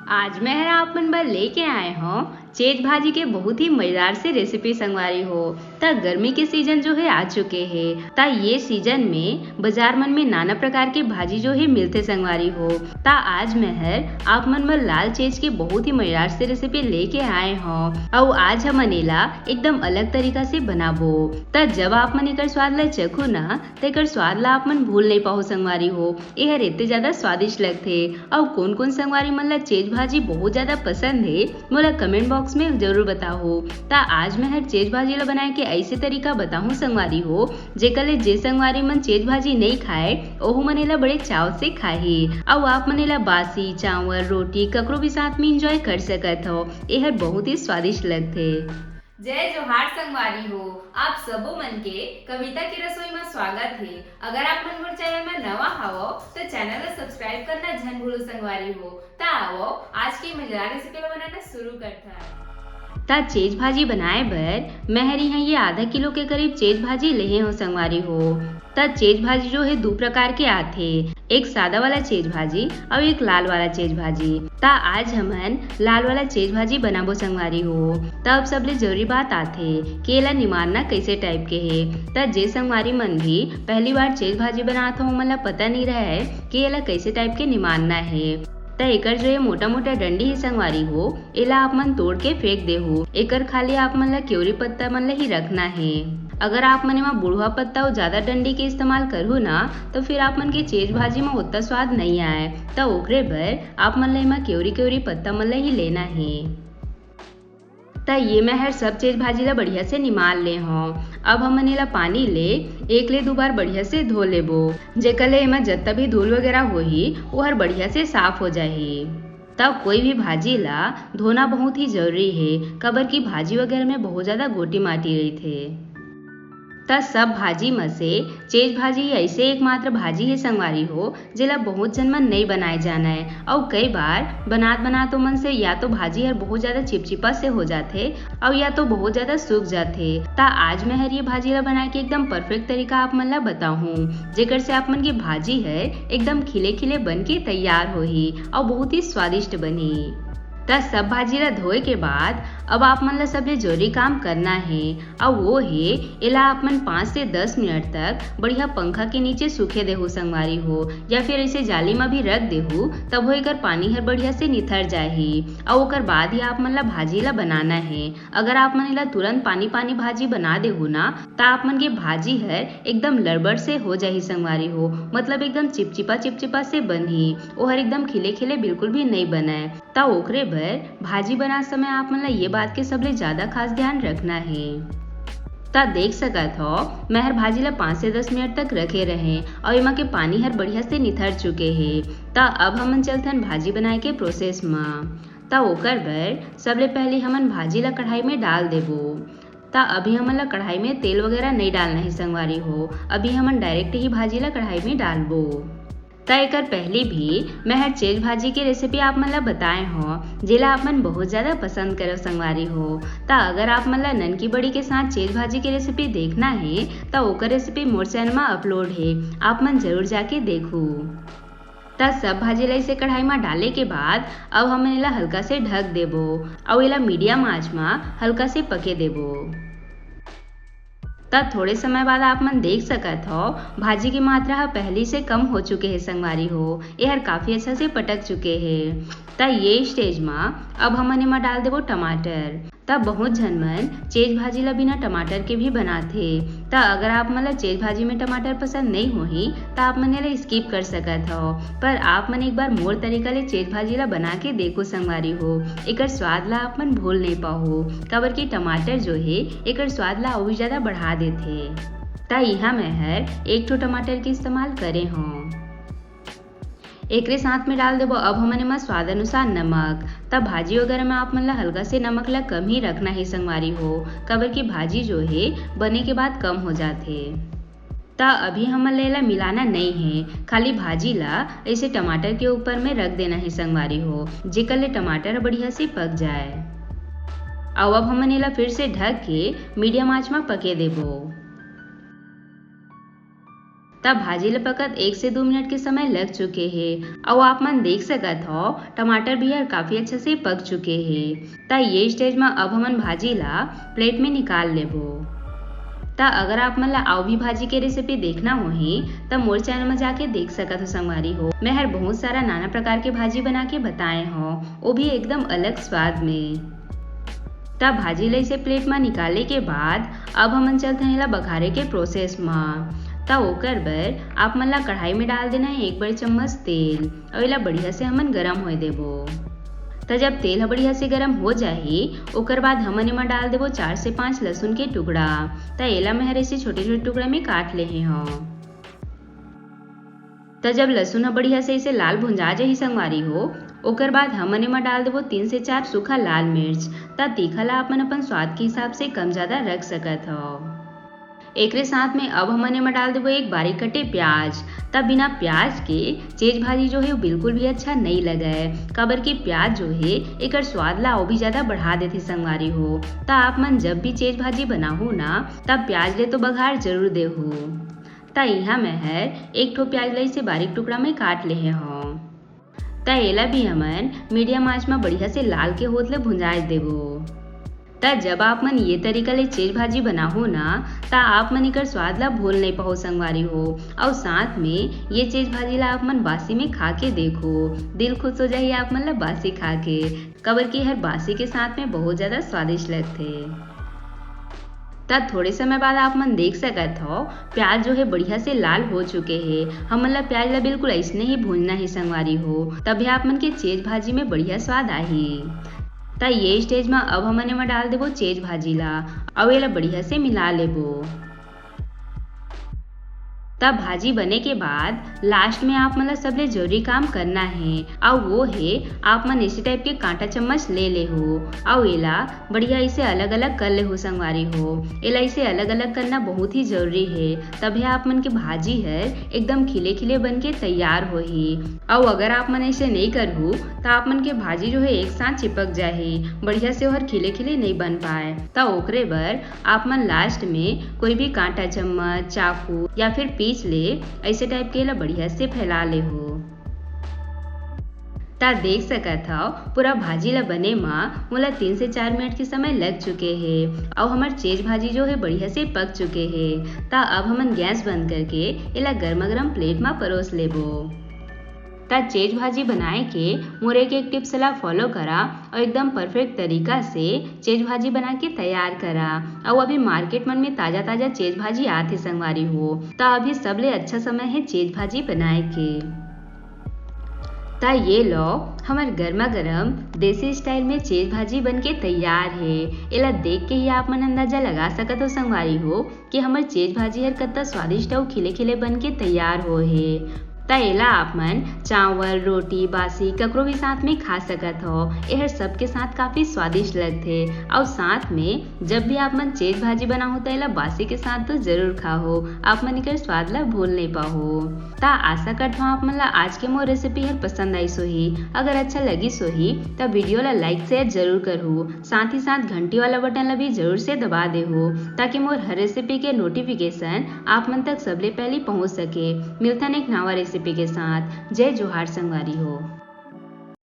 आज मैं आप मन बर लेके आए हूँ चेज भाजी के बहुत ही मजेदार से रेसिपी संगवारी हो। ता गर्मी के सीजन जो है आ चुके हैं। ता ये सीजन में बाजार मन में नाना प्रकार के भाजी जो है मिलते संगवारी हो। ता आज मैं आप मन बर लाल चेज के बहुत ही मजेदार से रेसिपी लेके आए हूँ और आज हम एला एकदम अलग तरीका से बनाबो। ता जब आप मन एकर स्वाद ला चखो ना तो एकर स्वाद ला आप मन भूल नहीं पाओ संगवारी हो। यह इतने ज्यादा स्वादिष्ट लगते और कौन कौन संगवारी मन ला चेज भाजी बहुत ज्यादा पसंद है मोला कमेंट बॉक्स में जरूर बताओ। ता आज मैं हर चेज भाजी ला बनाए के ऐसे तरीका बताऊं संगवारी हो जेकर ले जे संगवारी मन चेज भाजी नहीं खाए ओहू मन एला बड़े चाव से खाही और आप मन एला बासी चावल रोटी ककरो भी साथ में एंजॉय कर सकत हो। यह बहुत ही स्वादिष्ट लगते। जय जोहार संगवारी हो, आप सबो मन के कविता की रसोई में स्वागत है। अगर आप मन मोर चैनल में नवा हवो तो चैनल को सब्सक्राइब करना झन भूलो संगवारी हो। ता आओ आज की मजेदार रेसिपी बनाना शुरू करता है। ता चेज भाजी बनाए बर मैं यहाँ ये आधा किलो के करीब चेज भाजी लेहे हो संगवारी हो। ता चेज भाजी जो है दो प्रकार के आथे, एक सादा वाला चेज भाजी और एक लाल वाला चेज भाजी। ता आज हमन लाल वाला चेज भाजी बनाबो संगवारी हो। तब सबले जरूरी बात आथे कि एला निमारना कैसे टाइप के है। ता जे संगवारी मन भी पहली बार चेज भाजी बनात हो मतलब पता नहीं रहे कि एला कैसे टाइप के निमारना है। ता एकर जो मोटा मोटा डंडी ही संगवारी हो एला आप मन तोड़ के फेंक दे हो। एकर खाली आप मन ला क्योरी पत्ता मन ला ही रखना है। अगर आप मन में बुढ़वा पत्ता और ज्यादा डंडी के इस्तेमाल करू ना तो फिर आप मन के चेज भाजी में उतना स्वाद नहीं आए। ता ओकरे बर आप मन ला क्योरी क्योरी पत्ता मन ला ही लेना है। ता ये मैं हर सब चीज भाजी ला बढ़िया से निमाल ले हूँ। अब हमन एला पानी ले एक ले दो बार बढ़िया से धो लेबो जेकर ले एमा जितना भी धूल वगैरह होही वो हर बढ़िया से साफ हो जाही। तब कोई भी भाजी ला धोना बहुत ही जरूरी है कबर की भाजी वगैरह में बहुत ज्यादा गोटी माटी रही थे। ता सब भाजी में से चेज भाजी ऐसे एकमात्र भाजी है संगवारी हो जेला बहुत जन मन नहीं बनाए जाना है और कई बार बनात मन से या तो भाजी हर बहुत ज्यादा चिपचिपा से हो जाते और या तो बहुत ज्यादा सूख जाते। ता आज मैं हर ये भाजी ला बनाए के एकदम परफेक्ट तरीका आप मन ला बताऊं जेकर से आप मन की भाजी है एकदम खिले खिले बन के तैयार होही और बहुत ही स्वादिष्ट बनी। ता सब भाजी ला धोए के बाद अब आप मन ला सबले जरूरी काम करना है और वो है एला आप मन 5 से 10 मिनट तक बढ़िया पंखा के नीचे सूखे देहू संगवारी हो या फिर ऐसे जाली में भी रख देहू तब वो एकर पानी हर बढ़िया से निथर जाही और ओकर बाद ही आप मन ला भाजी ला बनाना है। अगर आप मन ला तुरंत पानी पानी भाजी बना देहू ना ता आप मन के भाजी हर एकदम लड़बड़ से हो जाही संगवारी हो मतलब एकदम चिपचिपा से बनही वो हर एकदम खिले खिले बिल्कुल भी नहीं बनाए। ता ओकरे बर भाजी बना समय आप मन ला ये बात के सबले ज्यादा खास ध्यान रखना है। ता देख सकत हो मैं हर भाजी ला 5 से 10 मिनट तक रखे रहे और एमा के पानी हर बढ़िया से निथर चुके हैं। ता अब हमन चलथन भाजी बनाए के प्रोसेस में। ता ओकर बर सबले पहले हमन भाजी ला कढ़ाई में डाल देबो। ता अभी हमन ला कढ़ाई में तेल वगैरह नहीं डालना है संगवारी हो, अभी हमन डायरेक्ट ही भाजी ला कढ़ाई में डालबो। ता एकर पहले भी मैं हर चेज भाजी की रेसिपी आप मन ला बताए हो जेला आप मन बहुत ज्यादा पसंद करो संगवारी हो। ता अगर आप मन ला ननकी बड़ी के साथ चेज भाजी की रेसिपी देखना है ता ओकर रेसिपी मोर चैनल में अपलोड है, आप मन जरूर जाके देखू। ता सब भाजी ला इसे कढ़ाई में डाले के बाद अब हम एला हल्का से ढक देबो और एला मीडियम आंच में हल्का से पके देबो। तब थोड़े समय बाद आप मन देख सकत हो भाजी की मात्रा पहले से कम हो चुके हैं संगवारी हो, यह काफी अच्छा से पटक चुके हैं। ता ये स्टेज में अब हमन एमा डाल देबो टमाटर। तब बहुत झन मन चेज भाजी ला बिना टमाटर के भी बनाथे। ता अगर आप मन ला चेज भाजी में टमाटर पसंद नहीं होही ता आप मन एला स्किप कर सकत हो, पर आप मन एक बार मोर तरीका ले चेज भाजी ला बना के देखो संगवारी हो एकर स्वाद ला आप मन भूल नहीं पाओ काबर की टमाटर जो है एकर स्वाद ला और ज्यादा बढ़ा देथे। ता यहाँ मैं हर 1 ठो टमाटर के इस्तेमाल करे हूँ। एकरे साथ में डाल देबो अब हमन एमा स्वाद अनुसार नमक। तब भाजी वगैरह में आप मन ला हल्का से नमक ला कम ही रखना है संगवारी हो काबर की भाजी जो है बने के बाद कम हो जाते। ता अभी हमन ला मिलाना नहीं है, खाली भाजी ला ऐसे टमाटर के ऊपर में रख देना है संगवारी हो जेकर ले टमाटर बढ़िया से पक जाए। अब हमन एला फिर से ढक के मीडियम आंच में पके देबो। तब भाजी ला पकत 1 से 2 मिनट के समय लग चुके हैं और आप मन देख सकत हो टमाटर भी काफी अच्छा से पक चुके हैं। ता ये स्टेज में अब हमन भाजी ला प्लेट में निकाल लेबो। ता अगर आप मन ला आउ भी भाजी के रेसिपी देखना होही तब मोर चैनल में जाके देख सकत हो संगवारी हो। मैं हर बहुत सारा नाना प्रकार के भाजी बना के बताए हो, वो भी एकदम अलग स्वाद में। तब भाजी ला इसे प्लेट में निकाले के बाद अब हमन चलते हैं बघारे के प्रोसेस में। तब ओकर बर आप मन ला कढ़ाई में डाल देना है 1 बड़े चम्मच तेल और इला बढ़िया से हमन गरम होए देबो। तो जब तेल बढ़िया से गरम हो जाही ओकर बाद हमन एमा डाल देबो 4 से 5 लहसुन के टुकड़ा। तो एला मैं हर ऐसे छोटे छोटे टुकड़े में काट ले हो। तो जब लहसुन बढ़िया से इसे लाल भुंजा जाही संगवारी हो ओकर बाद हमन एमा डाल देबो 3 से 4 सूखा लाल मिर्च। ता तीखा ला अपन अपन स्वाद के हिसाब से कम ज्यादा रख सकत हो। एकरे साथ में अब हमन एमा डाल देबो एक बारीक कटे प्याज। तब बिना प्याज के चेज भाजी जो है वो बिल्कुल भी अच्छा नहीं लगा है, काबर की प्याज जो है एक स्वाद ला और भी ज्यादा बढ़ा देती संगवारी हो। ता आप मन जब भी चेज भाजी बनाहू ना तब प्याज ले तो बघार जरूर देहू। ता यहाँ मैं हर 1 ठो प्याज ला इसे बारीक टुकड़ा में काट ले हो। ता एला भी हमन मीडियम आंच में बढ़िया से लाल के होत ले भुंजाए देबो। ता जब आप मन ये तरीका ले चेज भाजी बनाहू ना ता आप मन एकर स्वाद ला भूल नहीं पाओ संगवारी हो। और साथ में ये चेज भाजी ला आप मन बासी में खा के देखो, दिल खुश हो जाए आप मन ला बासी खा के, कबर की हर बासी के साथ में बहुत ज्यादा स्वादिष्ट लगते। तब थोड़े समय बाद आप मन देख सकत हो प्याज जो है बढ़िया से लाल हो चुके हैं। हमन ला प्याज ला बिल्कुल ऐसने ही भूनना ही संगवारी हो, तभी आप मन के चेज भाजी में बढ़िया स्वाद आही। ता ये स्टेज में अब हमन एमा डाल देबो चेज भाजी ला और एला बढ़िया से मिला लेबो। तब भाजी बने के बाद लास्ट में आप मन ला सबले जरूरी काम करना है और वो है आप मन इसी टाइप के कांटा चम्मच ले हो और एला बढ़िया इसे अलग अलग कर ले हो संगवारी हो। एला इसे अलग अलग करना बहुत ही जरूरी है, तभी आप मन के भाजी है एकदम खिले खिले बन के तैयार होही। और अगर आप मन ऐसे नहीं करहू तो आप मन के भाजी जो है एक साथ चिपक जाही, बढ़िया से और खिले खिले नहीं बन पाए। तो ओकरे बर आप मन लास्ट में कोई भी कांटा चम्मच चाकू या फिर पीस ले ऐसे टाइप के ला बढ़िया से फैला ले हो। ता देख सकत हो पूरा भाजी ला बने माँ मोला 3 से 4 मिनट के समय लग चुके हैं और हमार चेज भाजी जो है बढ़िया से पक चुके हैं। ता अब हमन गैस बंद करके इला गर्मा गर्म प्लेट में परोस लेबो। ता चेज भाजी बनाए के मोरे के एक टिप्स ला फॉलो करा और एकदम परफेक्ट तरीका से चेज भाजी बना के तैयार करा। और अभी मार्केट मन में ताजा ताजा चेज भाजी आते संगवारी हो, ता अभी सबले अच्छा समय है चेज भाजी बनाए के। ता ये लो हमार गर्मा गर्म देसी स्टाइल में चेज भाजी बन के तैयार है। एला देख के ही आप मन अंदाजा लगा सकत हो संगवारी हो कि हमार चेज भाजी हर कत्ता स्वादिष्ट और खिले खिले बन के तैयार हो है। ता एला आप मन चावल रोटी बासी ककरो भी साथ में खा सकत हो। यह सबके साथ काफी स्वादिष्ट लगते और साथ में जब भी आप मन चेज भाजी बनाओ तो एला बासी के साथ तो जरूर खाओ, आप मन एकर स्वाद ला भूल नहीं पाओ। ता आशा करता हूँ आप मन ला आज के मोर रेसिपी हर पसंद आई सोही। अगर अच्छा लगी सोही तब वीडियो ला लाइक शेयर जरूर करहू, साथ ही साथ घंटी वाला बटन ला भी जरूर से दबा देहू ताकि मोर हर रेसिपी के नोटिफिकेशन आप मन तक सबले पहले पहुँच सके। मिलता एक नवा रेसिपी के साथ। जय जोहार संगवारी हो।